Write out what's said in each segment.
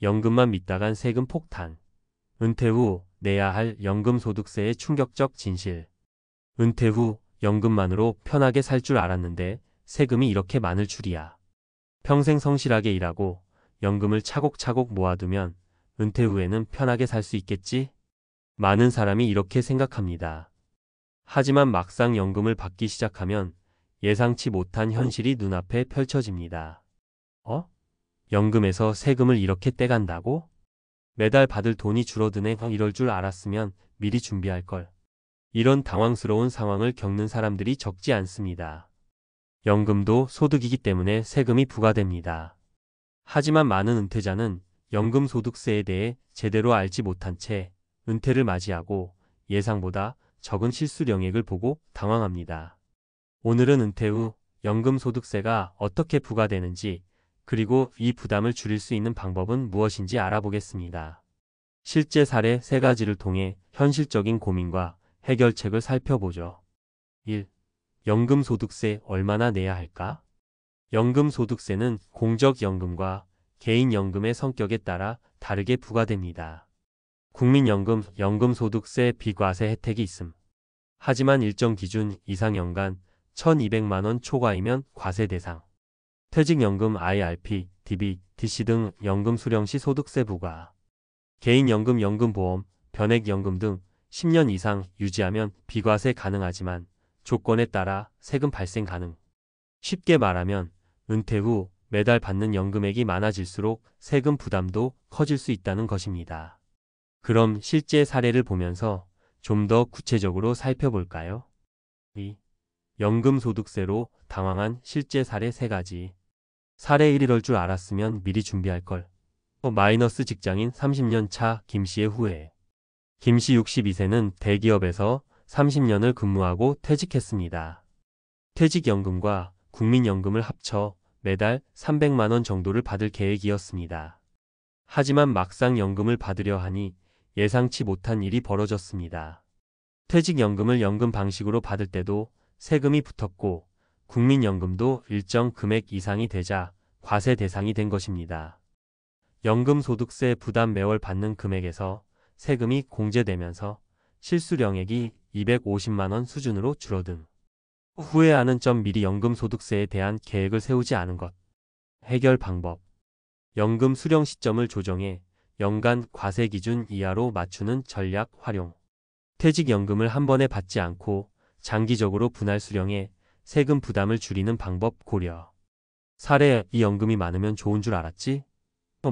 연금만 믿다간 세금 폭탄. 은퇴 후 내야 할 연금소득세의 충격적 진실. 은퇴 후 연금만으로 편하게 살 줄 알았는데 세금이 이렇게 많을 줄이야. 평생 성실하게 일하고 연금을 차곡차곡 모아두면 은퇴 후에는 편하게 살 수 있겠지? 많은 사람이 이렇게 생각합니다. 하지만 막상 연금을 받기 시작하면 예상치 못한 현실이 눈앞에 펼쳐집니다. 연금에서 세금을 이렇게 떼간다고? 매달 받을 돈이 줄어드네. 이럴 줄 알았으면 미리 준비할 걸. 이런 당황스러운 상황을 겪는 사람들이 적지 않습니다. 연금도 소득이기 때문에 세금이 부과됩니다. 하지만 많은 은퇴자는 연금소득세에 대해 제대로 알지 못한 채 은퇴를 맞이하고 예상보다 적은 실수령액을 보고 당황합니다. 오늘은 은퇴 후 연금소득세가 어떻게 부과되는지, 그리고 이 부담을 줄일 수 있는 방법은 무엇인지 알아보겠습니다. 실제 사례 3가지를 통해 현실적인 고민과 해결책을 살펴보죠. 1. 연금소득세 얼마나 내야 할까? 연금소득세는 공적연금과 개인연금의 성격에 따라 다르게 부과됩니다. 국민연금, 연금소득세 비과세 혜택이 있음. 하지만 일정 기준 이상 연간 1,200만 원 초과이면 과세 대상. 퇴직연금, IRP, DB, DC 등 연금 수령 시 소득세 부과. 개인연금, 연금보험, 변액연금 등 10년 이상 유지하면 비과세 가능하지만 조건에 따라 세금 발생 가능. 쉽게 말하면 은퇴 후 매달 받는 연금액이 많아질수록 세금 부담도 커질 수 있다는 것입니다. 그럼 실제 사례를 보면서 좀 더 구체적으로 살펴볼까요? 2. 연금소득세로 당황한 실제 사례 3가지. 사례 1. 이럴 줄 알았으면 미리 준비할 걸. 마이너스 직장인 30년 차 김씨의 후회. 김씨 62세는 대기업에서 30년을 근무하고 퇴직했습니다. 퇴직연금과 국민연금을 합쳐 매달 300만 원 정도를 받을 계획이었습니다. 하지만 막상 연금을 받으려 하니 예상치 못한 일이 벌어졌습니다. 퇴직연금을 연금 방식으로 받을 때도 세금이 붙었고 국민연금도 일정 금액 이상이 되자 과세 대상이 된 것입니다. 연금소득세 부담 매월 받는 금액에서 세금이 공제되면서 실수령액이 250만 원 수준으로 줄어든. 후회하는 점. 미리 연금소득세에 대한 계획을 세우지 않은 것. 해결 방법. 연금 수령 시점을 조정해 연간 과세 기준 이하로 맞추는 전략 활용. 퇴직연금을 한 번에 받지 않고 장기적으로 분할 수령해 세금 부담을 줄이는 방법 고려. 사례. 이 연금이 많으면 좋은 줄 알았지?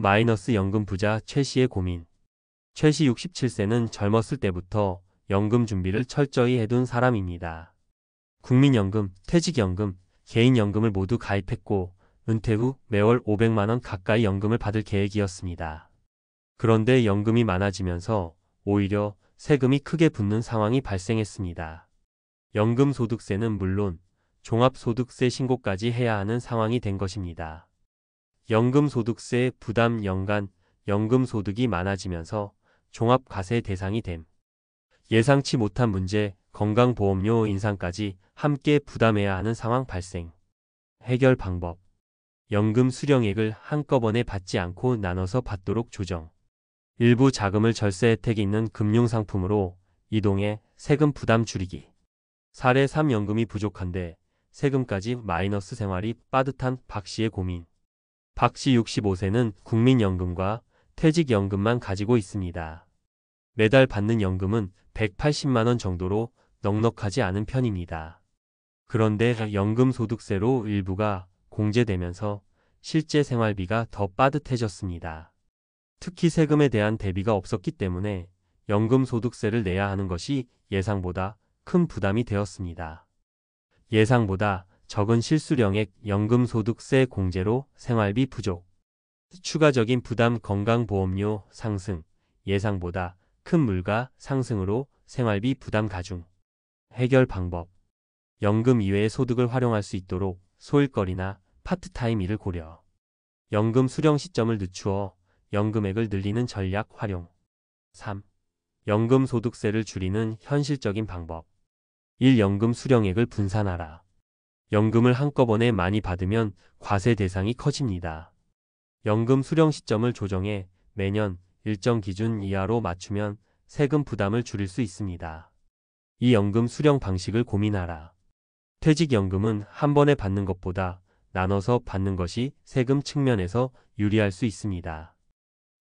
마이너스 연금 부자 최 씨의 고민. 최 씨 67세는 젊었을 때부터 연금 준비를 철저히 해둔 사람입니다. 국민연금, 퇴직연금, 개인연금을 모두 가입했고 은퇴 후 매월 500만 원 가까이 연금을 받을 계획이었습니다. 그런데 연금이 많아지면서 오히려 세금이 크게 붙는 상황이 발생했습니다. 연금소득세는 물론 종합소득세 신고까지 해야 하는 상황이 된 것입니다. 연금소득세 부담. 연간 연금소득이 많아지면서 종합과세 대상이 됨. 예상치 못한 문제, 건강보험료 인상까지 함께 부담해야 하는 상황 발생. 해결 방법. 연금 수령액을 한꺼번에 받지 않고 나눠서 받도록 조정. 일부 자금을 절세 혜택이 있는 금융상품으로 이동해 세금 부담 줄이기. 사례 3. 연금이 부족한데 세금까지 마이너스. 생활이 빠듯한 박 씨의 고민. 박 씨 65세는 국민연금과 퇴직연금만 가지고 있습니다. 매달 받는 연금은 180만 원 정도로 넉넉하지 않은 편입니다. 그런데 연금소득세로 일부가 공제되면서 실제 생활비가 더 빠듯해졌습니다. 특히 세금에 대한 대비가 없었기 때문에 연금소득세를 내야 하는 것이 예상보다 큰 부담이 되었습니다. 예상보다 적은 실수령액 연금소득세 공제로 생활비 부족. 추가적인 부담. 건강보험료 상승. 예상보다 큰 물가 상승으로 생활비 부담 가중. 해결 방법. 연금 이외의 소득을 활용할 수 있도록 소일거리나 파트타임 일을 고려. 연금 수령 시점을 늦추어 연금액을 늘리는 전략 활용. 3. 연금소득세를 줄이는 현실적인 방법. 1. 연금 수령액을 분산하라. 연금을 한꺼번에 많이 받으면 과세 대상이 커집니다. 연금 수령 시점을 조정해 매년 일정 기준 이하로 맞추면 세금 부담을 줄일 수 있습니다. 이 연금 수령 방식을 고민하라. 퇴직연금은 한 번에 받는 것보다 나눠서 받는 것이 세금 측면에서 유리할 수 있습니다.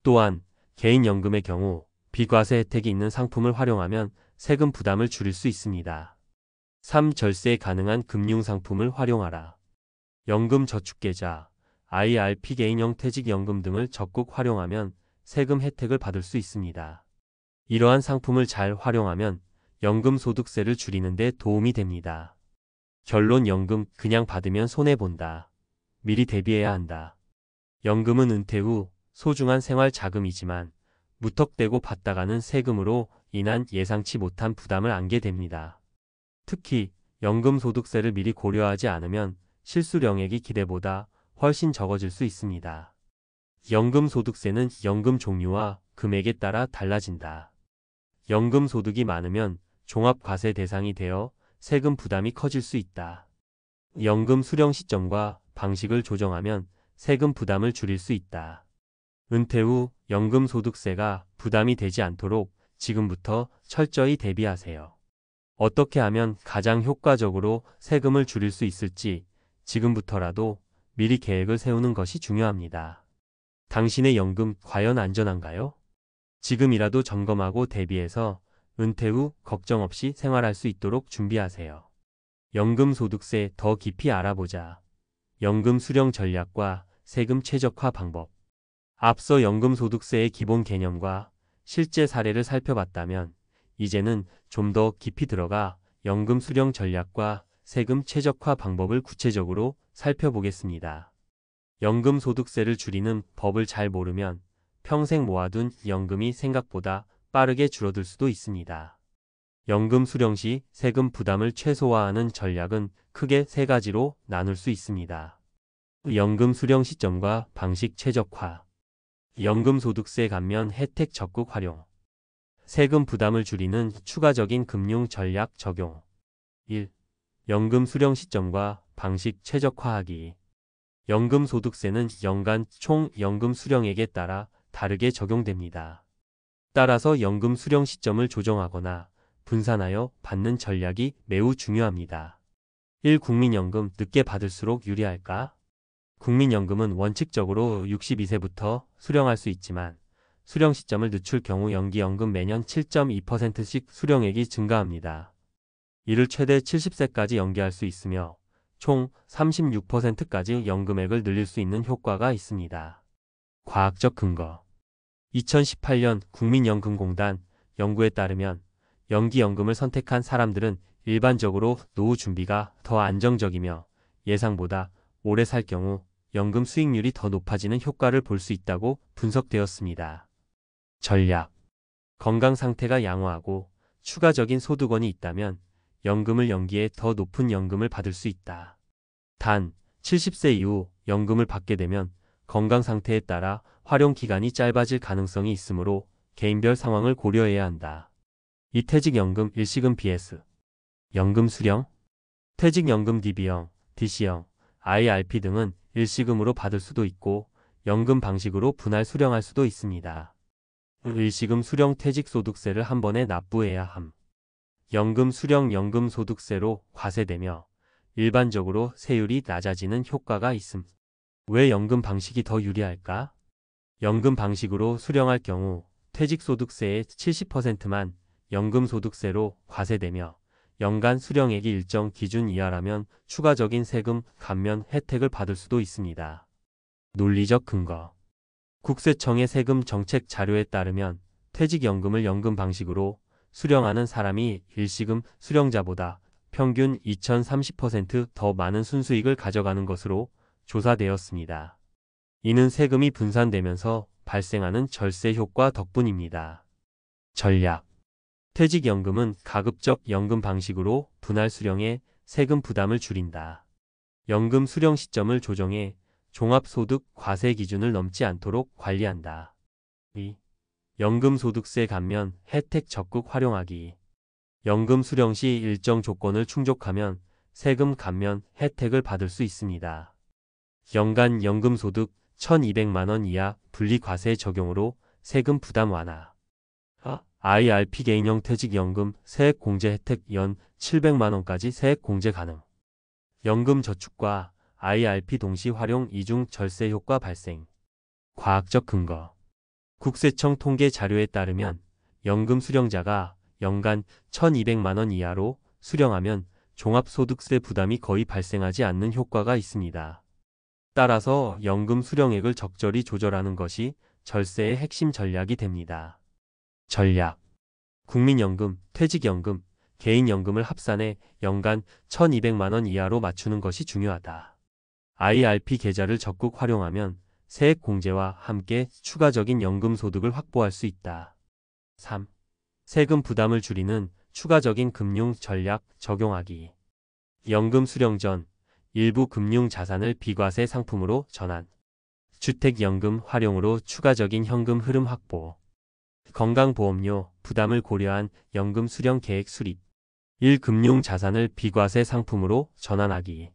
또한 개인연금의 경우 비과세 혜택이 있는 상품을 활용하면 세금 부담을 줄일 수 있습니다. 3. 절세 가능한 금융상품을 활용하라. 연금저축계좌, IRP 개인형 퇴직연금 등을 적극 활용하면 세금 혜택을 받을 수 있습니다. 이러한 상품을 잘 활용하면 연금소득세를 줄이는 데 도움이 됩니다. 결론 연금 그냥 받으면 손해본다. 미리 대비해야 한다. 연금은 은퇴 후 소중한 생활 자금이지만 무턱대고 받다가는 세금으로 인한 예상치 못한 부담을 안게 됩니다. 특히 연금소득세를 미리 고려하지 않으면 실수령액이 기대보다 훨씬 적어질 수 있습니다. 연금소득세는 연금 종류와 금액에 따라 달라진다. 연금소득이 많으면 종합과세 대상이 되어 세금 부담이 커질 수 있다. 연금 수령 시점과 방식을 조정하면 세금 부담을 줄일 수 있다. 은퇴 후 연금소득세가 부담이 되지 않도록 지금부터 철저히 대비하세요. 어떻게 하면 가장 효과적으로 세금을 줄일 수 있을지 지금부터라도 미리 계획을 세우는 것이 중요합니다. 당신의 연금 과연 안전한가요? 지금이라도 점검하고 대비해서 은퇴 후 걱정 없이 생활할 수 있도록 준비하세요. 연금소득세 더 깊이 알아보자. 연금 수령 전략과 세금 최적화 방법. 앞서 연금소득세의 기본 개념과 실제 사례를 살펴봤다면 이제는 좀 더 깊이 들어가 연금 수령 전략과 세금 최적화 방법을 구체적으로 살펴보겠습니다. 연금소득세를 줄이는 법을 잘 모르면 평생 모아둔 연금이 생각보다 빠르게 줄어들 수도 있습니다. 연금 수령 시 세금 부담을 최소화하는 전략은 크게 세 가지로 나눌 수 있습니다. 연금 수령 시점과 방식 최적화. 연금소득세 감면 혜택 적극 활용. 세금 부담을 줄이는 추가적인 금융 전략 적용. 1. 연금 수령 시점과 방식 최적화하기. 연금소득세는 연간 총 연금 수령액에 따라 다르게 적용됩니다. 따라서 연금 수령 시점을 조정하거나 분산하여 받는 전략이 매우 중요합니다. 1. 국민연금 늦게 받을수록 유리할까? 국민연금은 원칙적으로 62세부터 수령할 수 있지만 수령 시점을 늦출 경우 연기연금 매년 7.2%씩 수령액이 증가합니다. 이를 최대 70세까지 연기할 수 있으며 총 36%까지 연금액을 늘릴 수 있는 효과가 있습니다. 과학적 근거. 2018년 국민연금공단 연구에 따르면 연기연금을 선택한 사람들은 일반적으로 노후 준비가 더 안정적이며 예상보다 오래 살 경우 연금 수익률이 더 높아지는 효과를 볼 수 있다고 분석되었습니다. 전략. 건강 상태가 양호하고 추가적인 소득원이 있다면 연금을 연기해 더 높은 연금을 받을 수 있다. 단, 70세 이후 연금을 받게 되면 건강 상태에 따라 활용 기간이 짧아질 가능성이 있으므로 개인별 상황을 고려해야 한다. 이 퇴직연금 일시금 vs 연금 수령. 퇴직연금 DB형, DC형, IRP 등은 일시금으로 받을 수도 있고 연금 방식으로 분할 수령할 수도 있습니다. 일시금 수령 퇴직소득세를 한 번에 납부해야 함. 연금 수령 연금소득세로 과세되며 일반적으로 세율이 낮아지는 효과가 있음. 왜 연금 방식이 더 유리할까? 연금 방식으로 수령할 경우 퇴직소득세의 70%만 연금소득세로 과세되며 연간 수령액이 일정 기준 이하라면 추가적인 세금 감면 혜택을 받을 수도 있습니다. 논리적 근거. 국세청의 세금 정책 자료에 따르면 퇴직연금을 연금 방식으로 수령하는 사람이 일시금 수령자보다 평균 2030% 더 많은 순수익을 가져가는 것으로 조사되었습니다. 이는 세금이 분산되면서 발생하는 절세 효과 덕분입니다. 전략. 퇴직연금은 가급적 연금 방식으로 분할 수령해 세금 부담을 줄인다. 연금 수령 시점을 조정해 종합소득 과세 기준을 넘지 않도록 관리한다. 2. 연금소득세 감면 혜택 적극 활용하기. 연금 수령 시 일정 조건을 충족하면 세금 감면 혜택을 받을 수 있습니다. 연간 연금소득 1,200만 원 이하 분리과세 적용으로 세금 부담 완화. IRP 개인형 퇴직연금 세액공제 혜택 연 700만 원까지 세액공제 가능. 연금 저축과 IRP 동시 활용 이중 절세 효과 발생. 과학적 근거. 국세청 통계 자료에 따르면 연금 수령자가 연간 1,200만 원 이하로 수령하면 종합소득세 부담이 거의 발생하지 않는 효과가 있습니다. 따라서 연금 수령액을 적절히 조절하는 것이 절세의 핵심 전략이 됩니다. 전략. 국민연금, 퇴직연금, 개인연금을 합산해 연간 1,200만 원 이하로 맞추는 것이 중요하다. IRP 계좌를 적극 활용하면 세액 공제와 함께 추가적인 연금 소득을 확보할 수 있다. 3. 세금 부담을 줄이는 추가적인 금융 전략 적용하기. 연금 수령 전 일부 금융 자산을 비과세 상품으로 전환. 주택연금 활용으로 추가적인 현금 흐름 확보. 건강보험료 부담을 고려한 연금 수령 계획 수립. 1. 금융 자산을 비과세 상품으로 전환하기.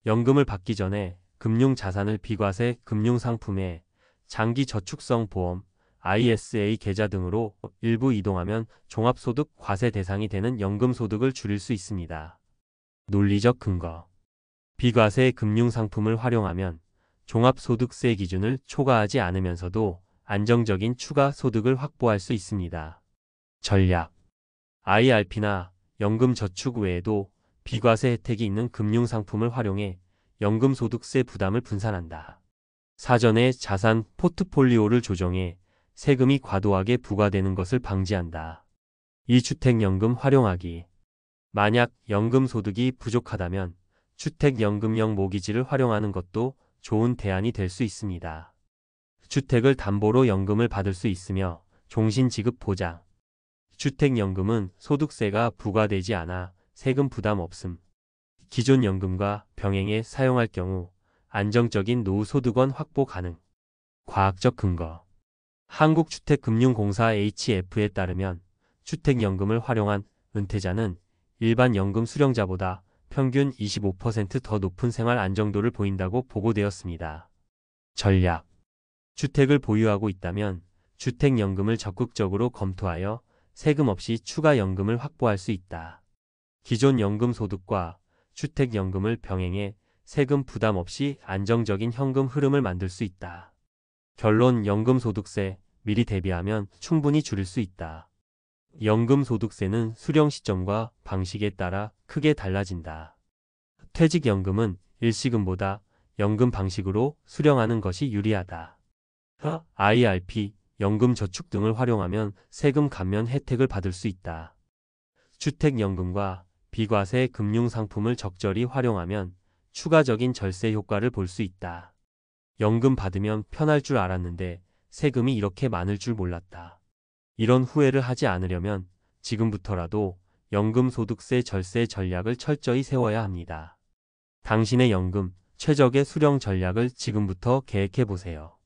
연금을 받기 전에 금융 자산을 비과세 금융상품에 장기 저축성 보험, ISA 계좌 등으로 일부 이동하면 종합소득 과세 대상이 되는 연금소득을 줄일 수 있습니다. 논리적 근거. 비과세 금융상품을 활용하면 종합소득세 기준을 초과하지 않으면서도 안정적인 추가 소득을 확보할 수 있습니다. 전략. IRP나 연금저축 외에도 비과세 혜택이 있는 금융상품을 활용해 연금소득세 부담을 분산한다. 사전에 자산 포트폴리오를 조정해 세금이 과도하게 부과되는 것을 방지한다. 2. 주택연금 활용하기. 만약 연금소득이 부족하다면 주택연금형 모기지를 활용하는 것도 좋은 대안이 될 수 있습니다. 주택을 담보로 연금을 받을 수 있으며 종신지급 보장. 주택연금은 소득세가 부과되지 않아 세금 부담 없음. 기존 연금과 병행해 사용할 경우 안정적인 노후 소득원 확보 가능. 과학적 근거. 한국주택금융공사 HF에 따르면 주택연금을 활용한 은퇴자는 일반 연금 수령자보다 평균 25% 더 높은 생활 안정도를 보인다고 보고되었습니다. 전략. 주택을 보유하고 있다면 주택연금을 적극적으로 검토하여 세금 없이 추가 연금을 확보할 수 있다. 기존 연금 소득과 주택연금을 병행해 세금 부담 없이 안정적인 현금 흐름을 만들 수 있다. 결론. 연금소득세 미리 대비하면 충분히 줄일 수 있다. 연금소득세는 수령 시점과 방식에 따라 크게 달라진다. 퇴직연금은 일시금보다 연금 방식으로 수령하는 것이 유리하다. IRP, 연금저축 등을 활용하면 세금 감면 혜택을 받을 수 있다. 주택연금과 비과세 금융상품을 적절히 활용하면 추가적인 절세 효과를 볼 수 있다. 연금 받으면 편할 줄 알았는데 세금이 이렇게 많을 줄 몰랐다. 이런 후회를 하지 않으려면 지금부터라도 연금소득세 절세 전략을 철저히 세워야 합니다. 당신의 연금 최적의 수령 전략을 지금부터 계획해 보세요.